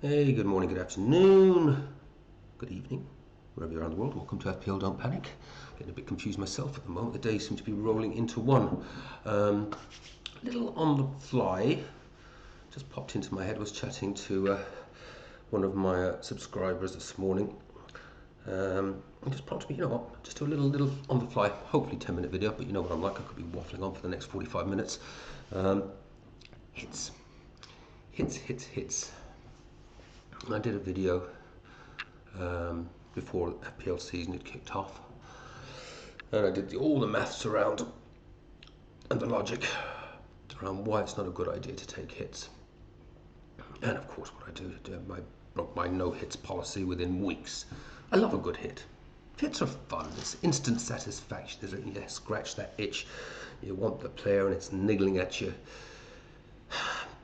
Hey, good morning, good afternoon, good evening, wherever you are in the world. Welcome to FPL Don't Panic. Getting a bit confused myself at the moment. The days seem to be rolling into one. Little on the fly, just popped into my head. Was chatting to one of my subscribers this morning. And just prompted me, you know what, just do a little on the fly, hopefully 10-minute video, but you know what I'm like, I could be waffling on for the next 45 minutes. Hits. I did a video before FPL season had kicked off, and I did all the maths around and the logic around why it's not a good idea to take hits. And of course, what I do, broke my no hits policy within weeks. I love a good hit. Hits are fun. It's instant satisfaction, isn't it? You scratch that itch. You want the player, and it's niggling at you.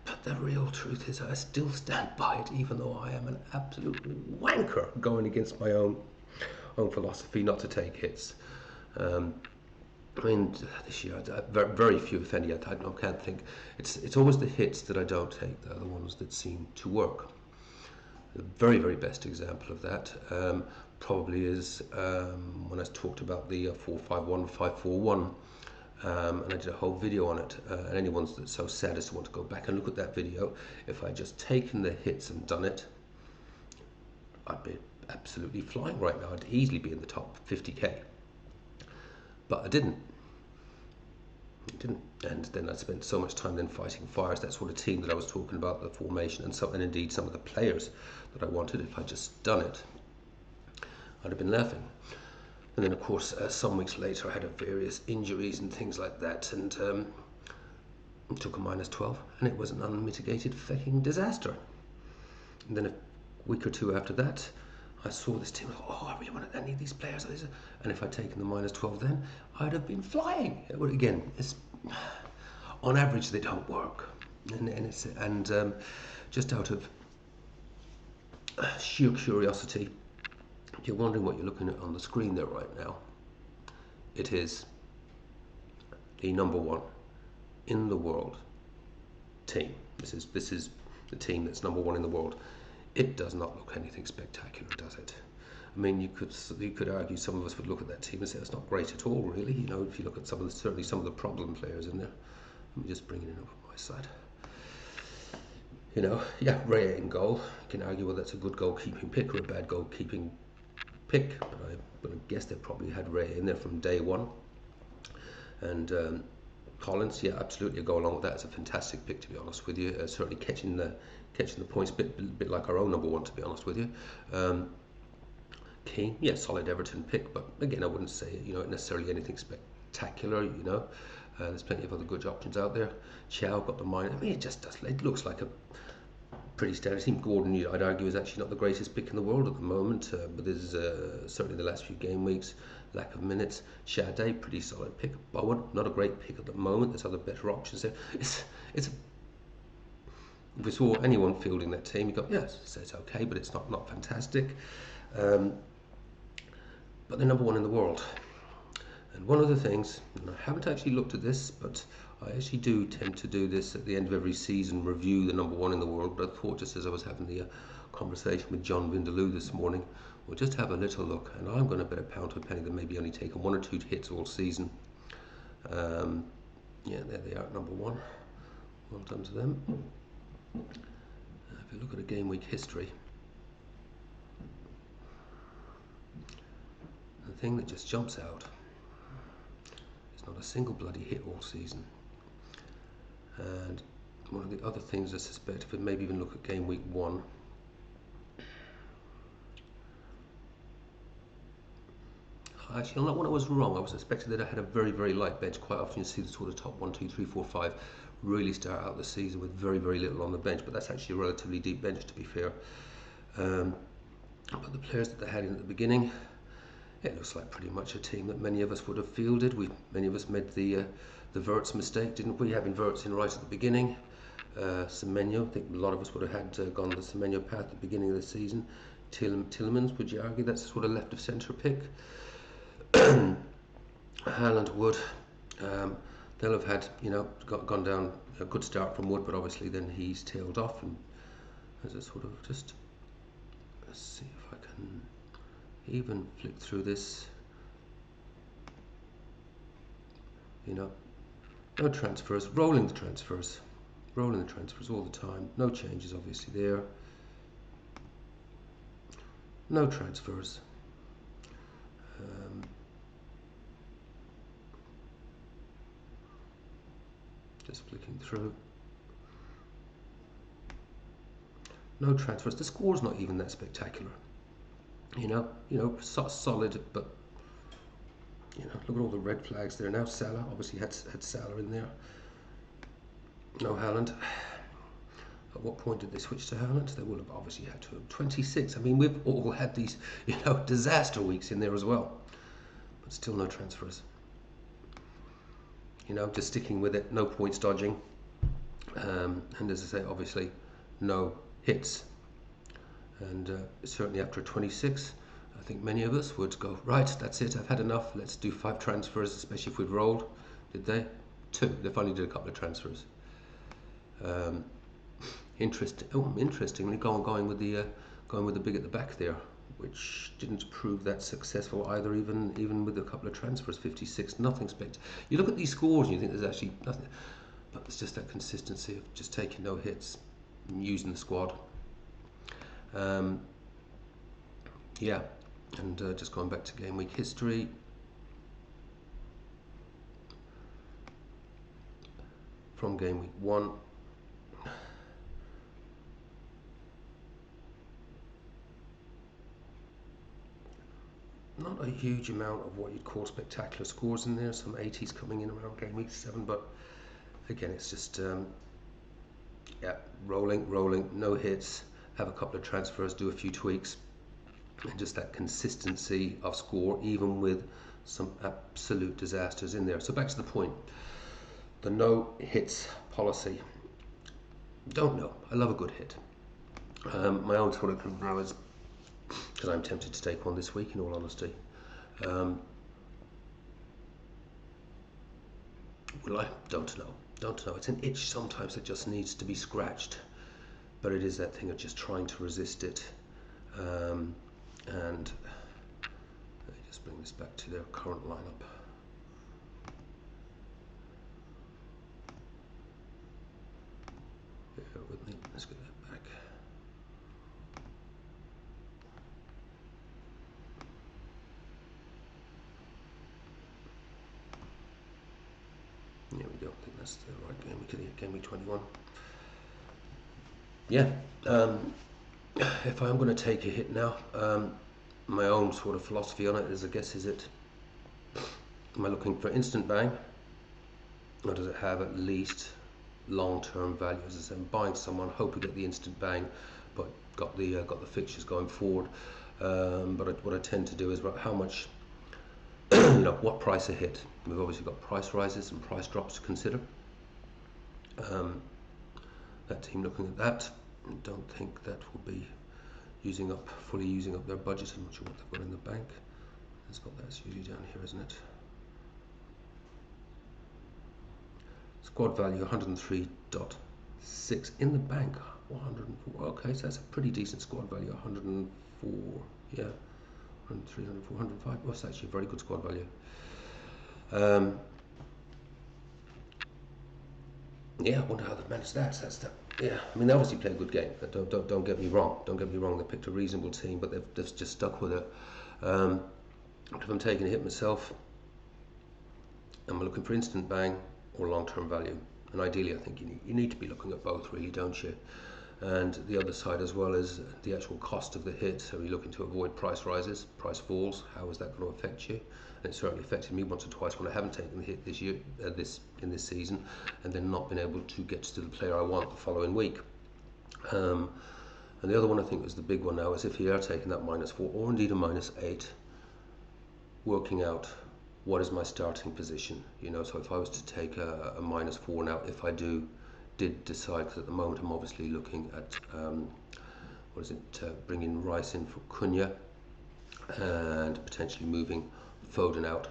But the real truth is, I still stand by it, even though I am an absolute wanker going against my own philosophy not to take hits. I mean, this year, very few, if any. I can't think. It's always the hits that I don't take. They're the ones that seem to work. The very best example of that probably is when I talked about the 4-5-1, 5-4-1. And I did a whole video on it, and anyone that's so sad as to want to go back and look at that video, if I'd just taken the hits and done it, I'd be absolutely flying right now. I'd easily be in the top 50k. But I didn't. And then I spent so much time then fighting fires. That sort of team that I was talking about, the formation, and indeed some of the players that I wanted. If I'd just done it, I'd have been laughing. And then, of course, some weeks later, I had various injuries and things like that, and took a -12, and it was an unmitigated fucking disaster. And then a week or two after that, I saw this team. Oh, I really want to need these players. And if I'd taken the -12, then I'd have been flying. Well, again, it's on average they don't work, and just out of sheer curiosity. If you're wondering what you're looking at on the screen there right now, it is the #1 in the world team. This is the team that's #1 in the world. It does not look anything spectacular, does it? I mean, you could argue some of us would look at that team and say it's not great at all, really. You know, if you look at certainly some of the problem players in there. Let me just bring it in over my side. You know, yeah, Raya in goal. You can argue whether that's a good goalkeeping pick or a bad goalkeeping pick, but I'm going to guess they probably had Ray in there from day one. And Collins, yeah, absolutely, go along with that. It's a fantastic pick, to be honest with you. Certainly catching the points, bit like our own #1, to be honest with you. Keane, yeah, solid Everton pick, but again, I wouldn't say necessarily anything spectacular. There's plenty of other good options out there. Chow got the minor. I mean, it just does. It looks like a pretty standard team. Gordon, I'd argue, is actually not the greatest pick in the world at the moment, but there's certainly the last few game weeks, lack of minutes. Sade, pretty solid pick. Bowen, not a great pick at the moment. There's other better options there. If we saw anyone fielding that team, you go, yes, so it's okay, but it's not fantastic. But they're #1 in the world. And one of the things, and I haven't actually looked at this, but I actually do tend to do this at the end of every season, review the #1 in the world. But I thought, just as I was having the conversation with John Vindaloo this morning, we'll just have a little look. And I'm going to bet a pound to a penny that maybe only taken 1 or 2 hits all season. Yeah, there they are at #1. Well done to them. If you look at a game week history, the thing that just jumps out is not a single bloody hit all season. And one of the other things I suspect, if we maybe even look at game week 1, actually, on that one I was wrong. I was expecting that I had a very light bench. Quite often you see the sort of top 1, 2, 3, 4, 5 really start out the season with very little on the bench, but that's actually a relatively deep bench, to be fair. But the players that they had in at the beginning, it looks like pretty much a team that many of us would have fielded. Many of us made the Wirtz mistake, didn't we? Having Wirtz in right at the beginning. Semenyo, I think a lot of us would have had gone the Semenyo path at the beginning of the season. Tielemans, would you argue that's a sort of left of centre pick? Haaland, Wood, they'll have had, gone down a good start from Wood, but obviously then he's tailed off, and as a sort of just, let's see if I can even flick through this. You know, no transfers, rolling the transfers all the time. No changes obviously there. No transfers. Just flicking through. No transfers. The score's not even that spectacular. You know, solid, but you know, look at all the red flags there. Now Salah obviously had Salah in there. No Haaland. At what point did they switch to Haaland? They will have obviously had to. 26. I mean, we've all had these, you know, disaster weeks in there as well, but still no transfers. You know, just sticking with it. No points dodging, and as I say, obviously, no hits. And certainly after 26, I think many of us would go, right, that's it, I've had enough, let's do 5 transfers, especially if we'd rolled. Did they? 2. They finally did a couple of transfers. Interestingly, going with the big at the back there, which didn't prove that successful either, even with a couple of transfers. 56, nothing spectacular. You look at these scores and you think there's actually nothing, but it's just that consistency of just taking no hits and using the squad. Yeah, and just going back to game week history. From game week 1. Not a huge amount of what you'd call spectacular scores in there. Some 80s coming in around game week 7, but again, it's just yeah, rolling, no hits, have a couple of transfers, do a few tweaks, and just that consistency of score, even with some absolute disasters in there. So back to the point, the no hits policy. Don't know. I love a good hit. My own sort of now is, because I'm tempted to take one this week, in all honesty. Will I? Don't know. It's an itch sometimes that just needs to be scratched, but it is that thing of just trying to resist it. And let me just bring this back to their current lineup. Bear with me. Let's get that back. There we go. I think that's the right game. We could get game week 21. Yeah. If I'm going to take a hit now, my own sort of philosophy on it is, I guess, is it, am I looking for instant bang, or does it have at least long-term value? As I said, I'm buying someone, hope we get the instant bang, but got the fixtures going forward. But what I tend to do is, how much, you know, what price a hit. We've obviously got price rises and price drops to consider. That team looking at that, I don't think that will be fully using up their budget. I'm not sure what they've got in the bank. It's got that's usually down here, isn't it? Squad value 103.6 in the bank. 104. Okay, so that's a pretty decent squad value. 104. Yeah, 103, 104, 105. Well, that's actually a very good squad value. Yeah, I wonder how they've managed that. Yeah, I mean, they obviously play a good game. Don't get me wrong. Don't get me wrong. They picked a reasonable team, but they've just stuck with it. If I'm taking a hit myself, I'm looking for instant bang or long-term value. And ideally, I think you need to be looking at both, really, don't you? And the other side as well is the actual cost of the hit. So you're looking to avoid price rises, price falls. How is that going to affect you? And it certainly affected me once or twice when I haven't taken the hit this year, in this season, and then not been able to get to the player I want the following week. And the other one I think is the big one now is if you are taking that -4 or indeed a -8, working out what is my starting position. You know, so if I was to take a -4 now, if I did decide, because at the moment I'm obviously looking at bringing Rice in for Cunha and potentially moving Foden out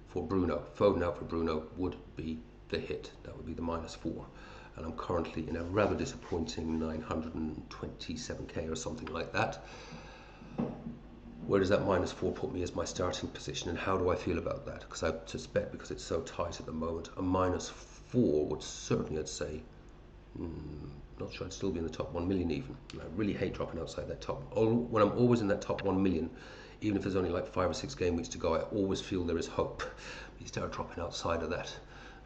for Bruno. Foden out for Bruno would be the hit. That would be the -4. and I'm currently in a rather disappointing 927k or something like that. Where does that -4 put me as my starting position, and how do I feel about that? Because I suspect, because it's so tight at the moment, a -4 would certainly, I'd say, not sure I'd still be in the top 1 million even. And I really hate dropping outside that top. When I'm always in that top 1 million, even if there's only like 5 or 6 game weeks to go, I always feel there is hope. But you start dropping outside of that,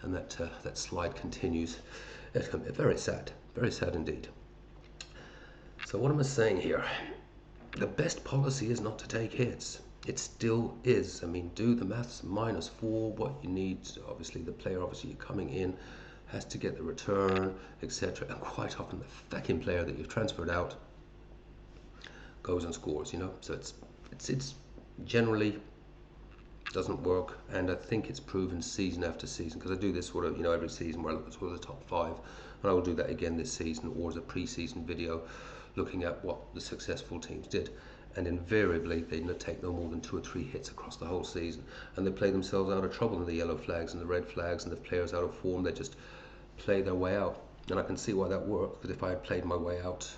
and that slide continues. It's very sad indeed. So what am I saying here? The best policy is not to take hits. It still is. I mean, do the maths. -4, what you need, obviously the player, obviously you're coming in, has to get the return, etc. And quite often the fucking player that you've transferred out goes and scores, you know. So it's generally doesn't work, and I think it's proven season after season, because I do this sort of, you know, every season where I look at sort of the top 5, and I will do that again this season, or as a pre-season video looking at what the successful teams did, and invariably they take no more than 2 or 3 hits across the whole season, and they play themselves out of trouble in the yellow flags and the red flags, and the players out of form, they just play their way out. And I can see why that works, because if I had played my way out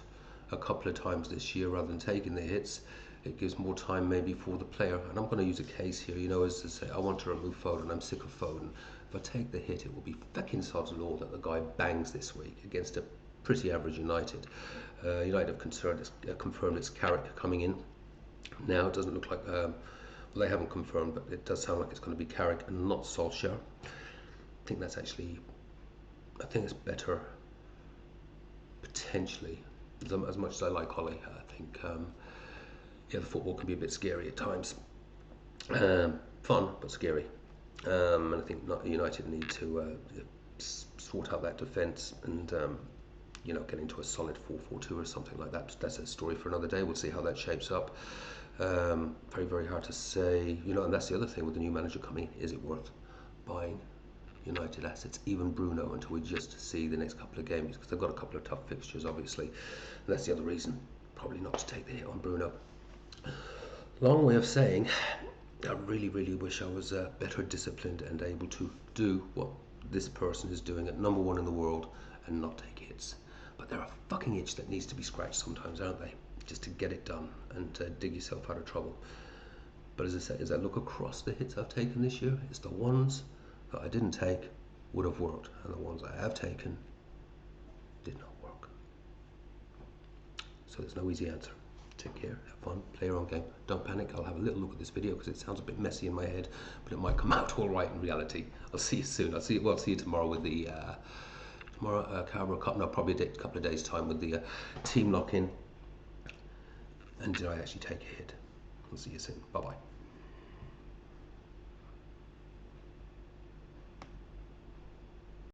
a couple of times this year rather than taking the hits, it gives more time maybe for the player. And I'm going to use a case here, you know, as to say I want to remove Foden, I'm sick of Foden. If I take the hit, it will be fucking sod's law that the guy bangs this week against a pretty average United. United have confirmed it's Carrick coming in. Now it doesn't look like, well, they haven't confirmed, but it does sound like it's going to be Carrick and not Solskjaer. I think that's actually, I think it's better potentially. As much as I like Ollie, I think yeah, the football can be a bit scary at times. Fun but scary, and I think United need to sort out that defence and you know, get into a solid 4-4-2 or something like that. That's a story for another day. We'll see how that shapes up. Very hard to say, you know. And that's the other thing with the new manager coming. Is it worth buying United assets, even Bruno, until we just see the next couple of games, because they've got a couple of tough fixtures, obviously. And that's the other reason, probably not to take the hit on Bruno. Long way of saying, I really wish I was better disciplined and able to do what this person is doing at #1 in the world and not take hits. But they're a fucking itch that needs to be scratched sometimes, aren't they? Just to get it done and dig yourself out of trouble. But as I say, as I look across the hits I've taken this year, it's the ones that I didn't take would have worked, and the ones I have taken did not work. So there's no easy answer. Take care, have fun, play your own game. Don't panic. I'll have a little look at this video because it sounds a bit messy in my head, but it might come out all right in reality. I'll see you soon. I'll see you tomorrow with the Carabao Cup. No, probably a couple of days time with the team lock-in. And did I actually take a hit? I'll see you soon. Bye bye.